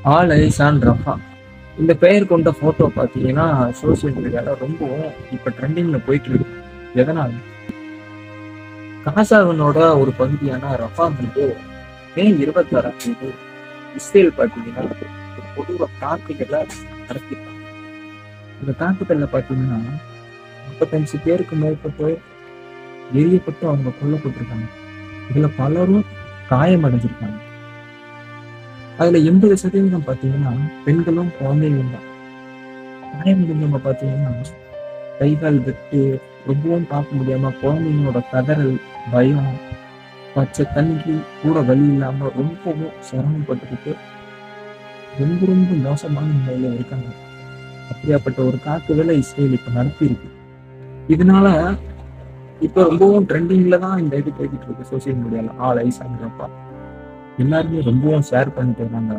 All ஐசான் Rafah. இந்த பெயர் கொண்ட போட்டோ பார்த்தீங்கன்னா சோசியல் மீடியால ரொம்பவும் இப்ப ட்ரெண்டிங்ல போயிட்டு இருக்கு. எதனால? காசாவினோட ஒரு பகுதியான ரஃபா வந்து மே 26ஆம் தேதி இஸ்ரேல் பார்த்தீங்கன்னா ஒரு கொடூர தாக்குதலை நடத்திருக்காங்க. இந்த தாக்குதல்ல பார்த்தீங்கன்னா 35 பேருக்கு மேற்பட்டு எரியப்பட்டு அவங்க கொல்லப்பட்டிருக்காங்க. இதுல பலரும் காயமடைஞ்சிருக்காங்க. அதுல 80% பார்த்தீங்கன்னா பெண்களும் குழந்தைகளும் தான். காயமடைஞ்சவங்க பார்த்தீங்கன்னா கை கால் வெட்டு, ரொம்பவும் பார்க்க முடியாம குழந்தைங்களோட கதறல், பயம், பச்சை தண்ணி கூட வழி இல்லாம ரொம்பவும் சிரமப்பட்டுக்கிட்டு ரொம்ப ரொம்ப மோசமான நிலையில இருக்காங்க. அப்படியாப்பட்ட ஒரு தாக்குதலை இஸ்ரேல் இப்ப நடத்தி இருக்கு. இதனால இப்ப ரொம்பவும் ட்ரெண்டிங்ல தான் இந்த இது போய்கிட்டு இருக்கு சோசியல் மீடியால. All eyes on Rafah. எல்லாருமே ரொம்பவும் ஷேர் பண்ணிட்டு இருக்காங்க.